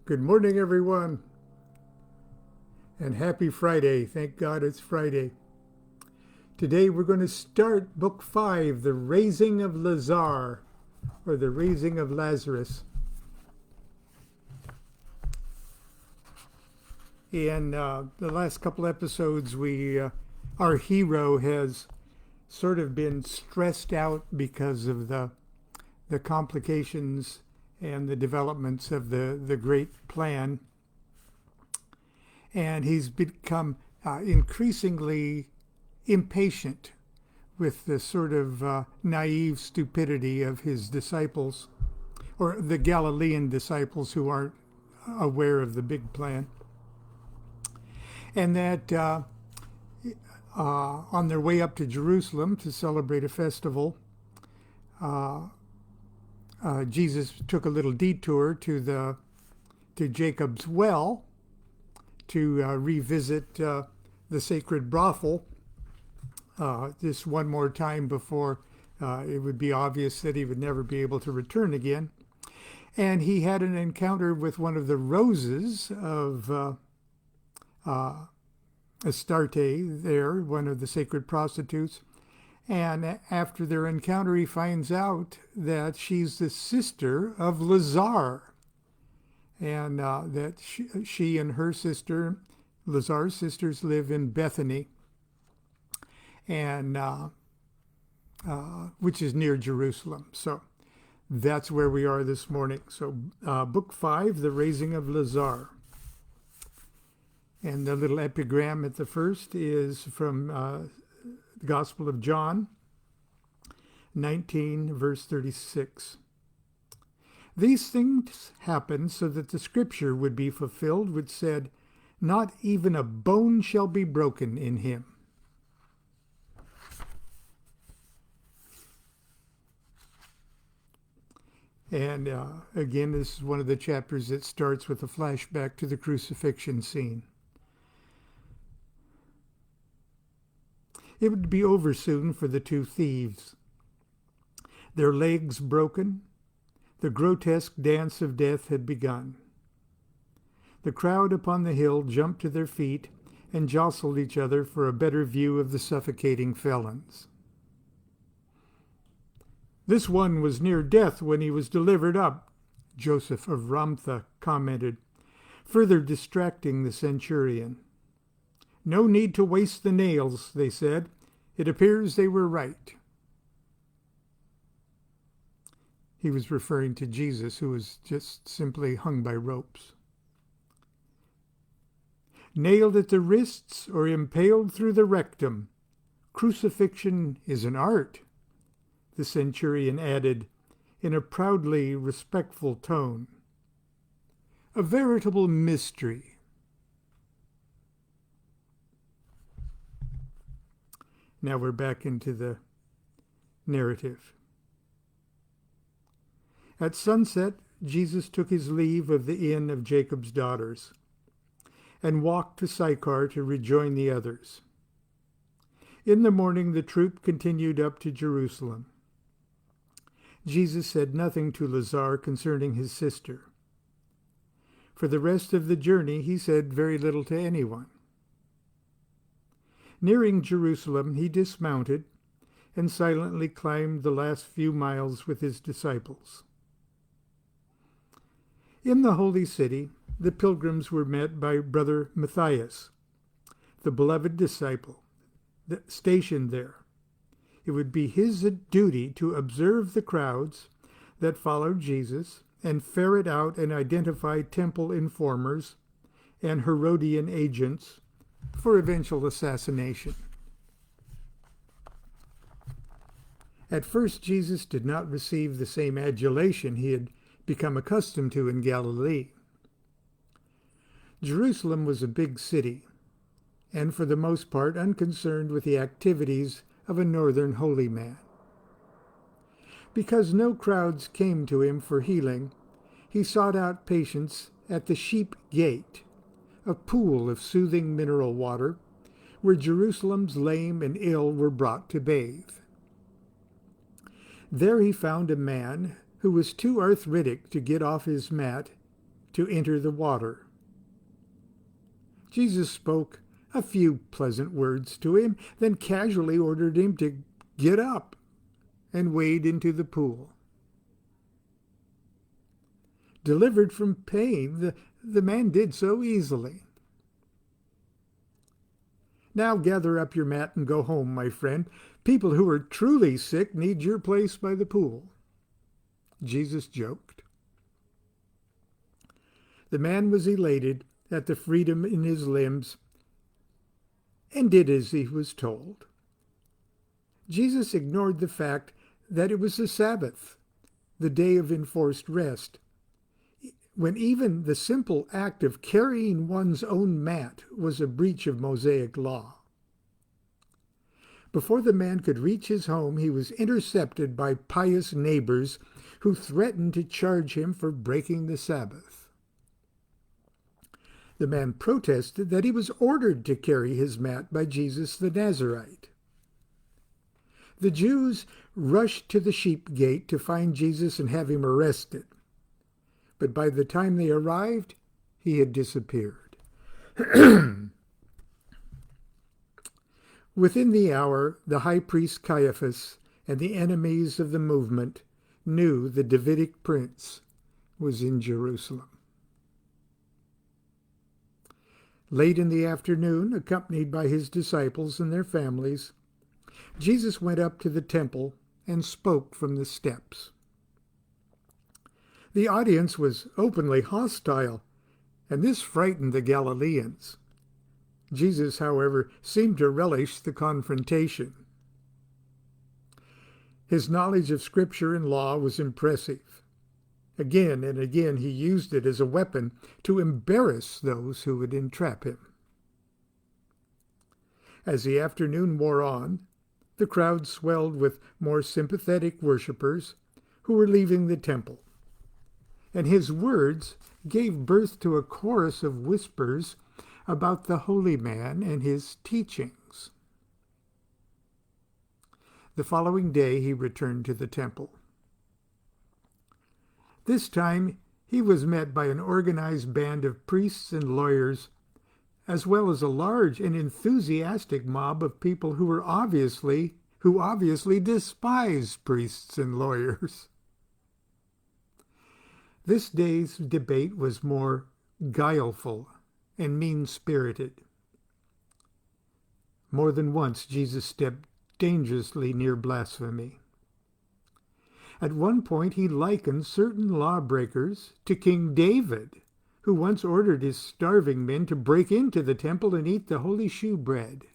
Good morning, everyone, and happy Friday. Thank God it's Friday. Today we're going to start Book 5, The Raising of Lazar, or The Raising of Lazarus. In the last couple episodes, our hero has sort of been stressed out because of the complications and the developments of the great plan. And he's become increasingly impatient with the sort of naive stupidity of his disciples, or the Galilean disciples who aren't aware of the big plan. And that on their way up to Jerusalem to celebrate a festival, Jesus took a little detour to Jacob's well to revisit the sacred brothel just one more time before it would be obvious that he would never be able to return again. And he had an encounter with one of the roses of Astarte there, one of the sacred prostitutes. And after their encounter, he finds out that she's the sister of Lazar, and that she and her sister, Lazar's sisters, live in Bethany, and which is near Jerusalem. So that's where we are this morning. So Book 5, The Raising of Lazar. And the little epigram at the first is from the Gospel of John 19, verse 36. These things happened so that the scripture would be fulfilled, which said, "Not even a bone shall be broken in him." And again, this is one of the chapters that starts with a flashback to the crucifixion scene. It would be over soon for the two thieves. Their legs broken, the grotesque dance of death had begun. The crowd upon the hill jumped to their feet and jostled each other for a better view of the suffocating felons. "This one was near death when he was delivered up," Joseph of Ramtha commented, further distracting the centurion. "No need to waste the nails," they said. "It appears they were right." He was referring to Jesus, who was just simply hung by ropes. "Nailed at the wrists or impaled through the rectum. Crucifixion is an art," the centurion added in a proudly respectful tone. "A veritable mystery." Now we're back into the narrative. At sunset, Jesus took his leave of the inn of Jacob's daughters and walked to Sychar to rejoin the others. In the morning, the troop continued up to Jerusalem. Jesus said nothing to Lazar concerning his sister. For the rest of the journey, he said very little to anyone. Nearing Jerusalem, he dismounted and silently climbed the last few miles with his disciples. In the holy city, the pilgrims were met by Brother Matthias, the beloved disciple, stationed there. It would be his duty to observe the crowds that followed Jesus and ferret out and identify temple informers and Herodian agents for eventual assassination. At first, Jesus did not receive the same adulation he had become accustomed to in Galilee. Jerusalem was a big city, and for the most part unconcerned with the activities of a northern holy man. Because no crowds came to him for healing, he sought out patients at the Sheep Gate, a pool of soothing mineral water, where Jerusalem's lame and ill were brought to bathe. There he found a man who was too arthritic to get off his mat to enter the water. Jesus spoke a few pleasant words to him, then casually ordered him to get up and wade into the pool. Delivered from pain, the man did so easily. Now gather up your mat and go home, my friend. People who are truly sick need your place by the pool. Jesus joked. The man was elated at the freedom in his limbs and did as he was told. Jesus ignored the fact that it was the Sabbath, the day of enforced rest, when even the simple act of carrying one's own mat was a breach of Mosaic law. Before the man could reach his home, he was intercepted by pious neighbors who threatened to charge him for breaking the Sabbath. The man protested that he was ordered to carry his mat by Jesus the Nazarite. The Jews rushed to the sheep gate to find Jesus and have him arrested. But by the time they arrived, he had disappeared. Within the hour, the high priest Caiaphas and the enemies of the movement knew the Davidic prince was in Jerusalem. Late in the afternoon, accompanied by his disciples and their families, Jesus went up to the temple and spoke from the steps. The audience was openly hostile, and this frightened the Galileans. Jesus, however, seemed to relish the confrontation. His knowledge of Scripture and law was impressive. Again and again he used it as a weapon to embarrass those who would entrap him. As the afternoon wore on, the crowd swelled with more sympathetic worshippers who were leaving the temple, and his words gave birth to a chorus of whispers about the holy man and his teachings. The following day he returned to the temple. This time he was met by an organized band of priests and lawyers, as well as a large and enthusiastic mob of people who obviously despised priests and lawyers. This day's debate was more guileful and mean-spirited. More than once, Jesus stepped dangerously near blasphemy. At one point, he likened certain lawbreakers to King David, who once ordered his starving men to break into the temple and eat the holy shewbread.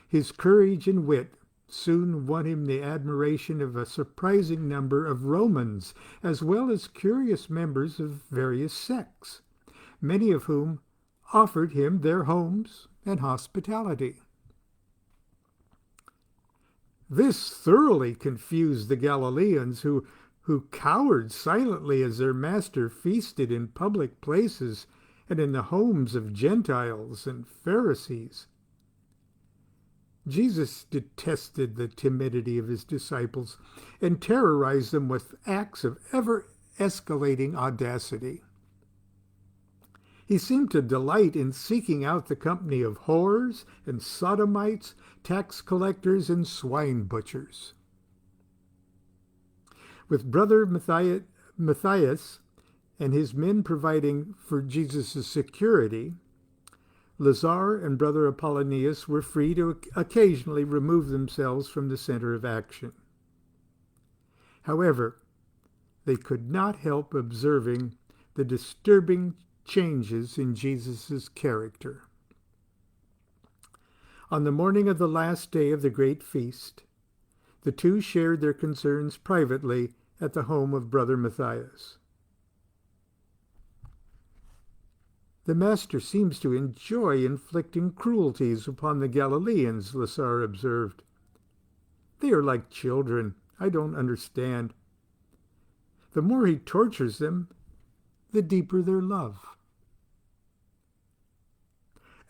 His courage and wit soon won him the admiration of a surprising number of Romans, as well as curious members of various sects, many of whom offered him their homes and hospitality. This thoroughly confused the Galileans, who cowered silently as their master feasted in public places and in the homes of Gentiles and Pharisees. Jesus detested the timidity of his disciples and terrorized them with acts of ever-escalating audacity. He seemed to delight in seeking out the company of whores and sodomites, tax collectors, and swine butchers. With Brother Matthias and his men providing for Jesus' security, Lazar and Brother Apollonius were free to occasionally remove themselves from the center of action. However, they could not help observing the disturbing changes in Jesus' character. On the morning of the last day of the great feast, the two shared their concerns privately at the home of Brother Matthias. The Master seems to enjoy inflicting cruelties upon the Galileans, Lazar observed. They are like children. I don't understand. The more he tortures them, the deeper their love.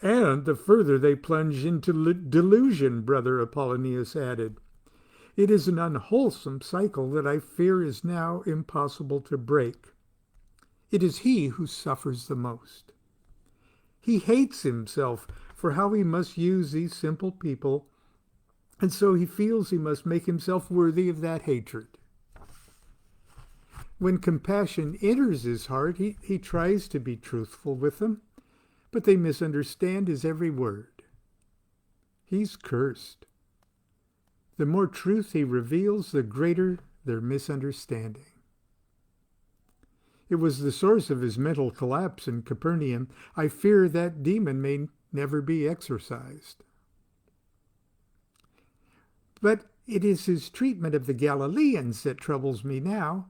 And the further they plunge into delusion, Brother Apollonius added. It is an unwholesome cycle that I fear is now impossible to break. It is he who suffers the most. He hates himself for how he must use these simple people, and so he feels he must make himself worthy of that hatred. When compassion enters his heart, he tries to be truthful with them, but they misunderstand his every word. He's cursed. The more truth he reveals, the greater their misunderstanding. It was the source of his mental collapse in Capernaum. I fear that demon may never be exorcised. But it is his treatment of the Galileans that troubles me now.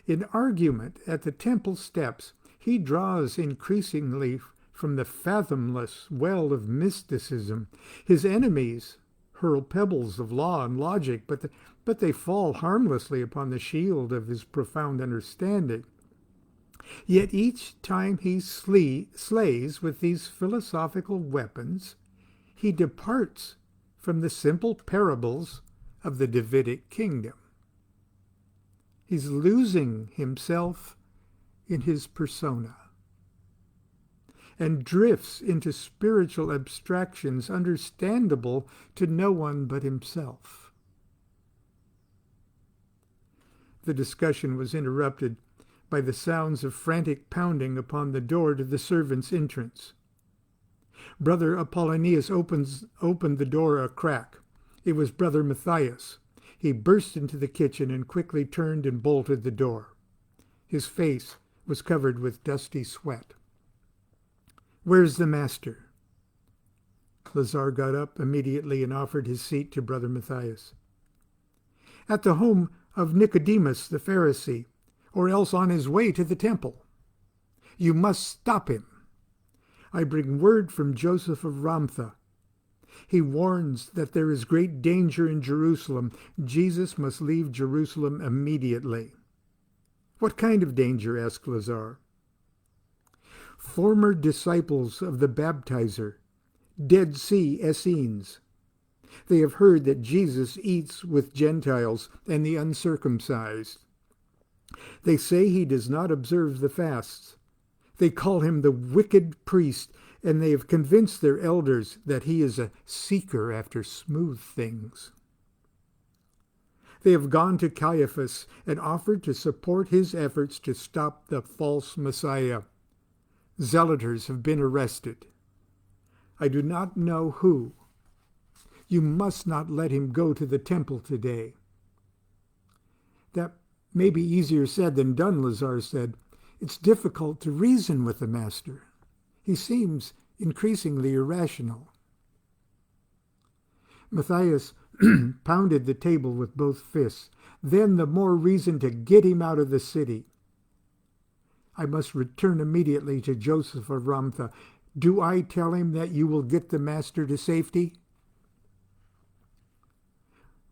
In argument at the temple steps, he draws increasingly from the fathomless well of mysticism. His enemies hurl pebbles of law and logic, but they fall harmlessly upon the shield of his profound understanding. Yet each time he slays with these philosophical weapons, he departs from the simple parables of the Davidic kingdom. He's losing himself in his persona and drifts into spiritual abstractions understandable to no one but himself. The discussion was interrupted by the sounds of frantic pounding upon the door to the servants' entrance. Brother Apollonius opened the door a crack. It was Brother Matthias. He burst into the kitchen and quickly turned and bolted the door. His face was covered with dusty sweat. "Where's the master?" Lazar got up immediately and offered his seat to Brother Matthias. "At the home of Nicodemus the Pharisee, or else on his way to the temple. You must stop him. I bring word from Joseph of Ramtha. He warns that there is great danger in Jerusalem. Jesus must leave Jerusalem immediately." "What kind of danger?" asked Lazar. "Former disciples of the baptizer, Dead Sea Essenes. They have heard that Jesus eats with Gentiles and the uncircumcised. They say he does not observe the fasts. They call him the wicked priest, and they have convinced their elders that he is a seeker after smooth things. They have gone to Caiaphas and offered to support his efforts to stop the false Messiah. Zealoters have been arrested. I do not know who. You must not let him go to the temple today." "That may be easier said than done," Lazar said. "It's difficult to reason with the master. He seems increasingly irrational." Matthias pounded the table with both fists. "Then the more reason to get him out of the city. I must return immediately to Joseph of Ramtha. Do I tell him that you will get the master to safety?"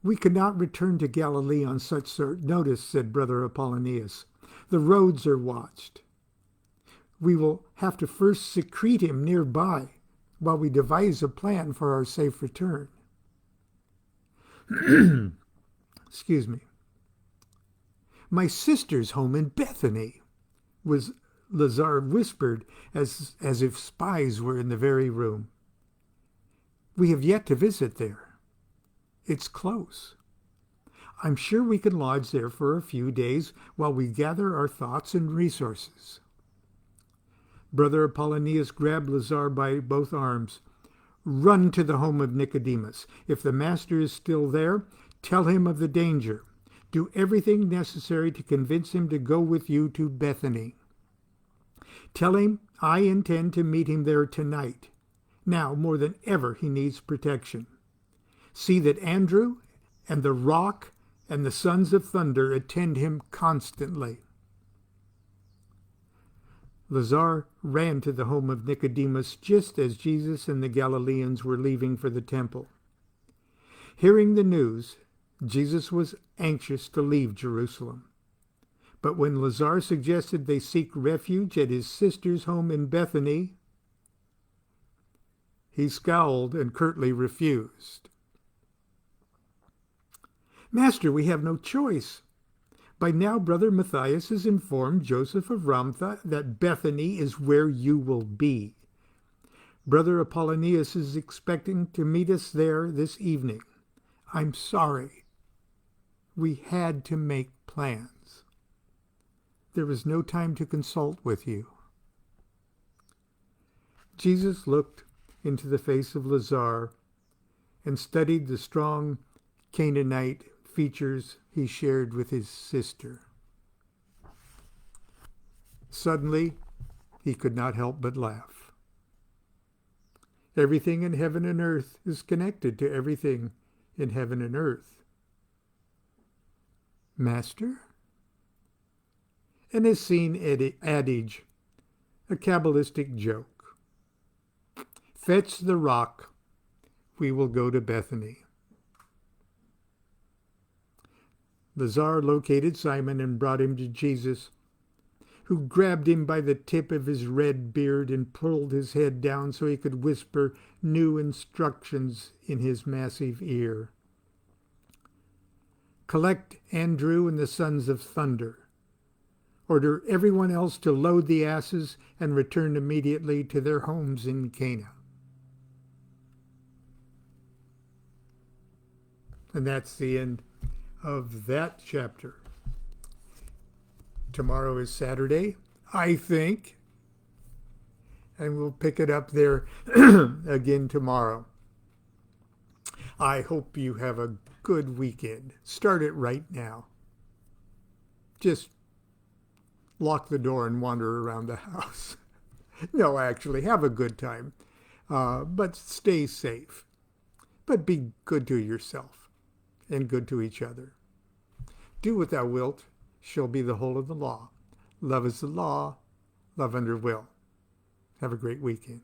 "We cannot return to Galilee on such short notice," said Brother Apollonius. "The roads are watched. We will have to first secrete him nearby while we devise a plan for our safe return." Excuse me. "My sister's home in Bethany," was Lazar whispered as if spies were in the very room. "We have yet to visit there. It's close. I'm sure we can lodge there for a few days while we gather our thoughts and resources." Brother Apollonius grabbed Lazar by both arms. "Run to the home of Nicodemus. If the master is still there, tell him of the danger. Do everything necessary to convince him to go with you to Bethany. Tell him I intend to meet him there tonight. Now, more than ever, he needs protection. See that Andrew and the Rock and the Sons of Thunder attend him constantly." Lazar ran to the home of Nicodemus just as Jesus and the Galileans were leaving for the temple. Hearing the news, Jesus was anxious to leave Jerusalem. But when Lazar suggested they seek refuge at his sister's home in Bethany, he scowled and curtly refused. "Master, we have no choice. By now, Brother Matthias has informed Joseph of Ramtha that Bethany is where you will be. Brother Apollonius is expecting to meet us there this evening. I'm sorry. We had to make plans. There was no time to consult with you. Jesus looked into the face of Lazar and studied the strong Canaanite features he shared with his sister. Suddenly, he could not help but laugh. Everything in heaven and earth is connected to everything in heaven and earth. Master? An Essene adage, a Kabbalistic joke. Fetch the rock, we will go to Bethany. Lazar located Simon and brought him to Jesus, who grabbed him by the tip of his red beard and pulled his head down so he could whisper new instructions in his massive ear. Collect Andrew and the sons of thunder. Order everyone else to load the asses and return immediately to their homes in Cana. And that's the end of that chapter. Tomorrow is Saturday, I think, and we'll pick it up there again tomorrow. I hope you have a good weekend. Start it right now. Just lock the door and wander around the house. No, actually, have a good time, but stay safe. But be good to yourself and good to each other. Do what thou wilt shall be the whole of the law. Love is the law, love under will. Have a great weekend.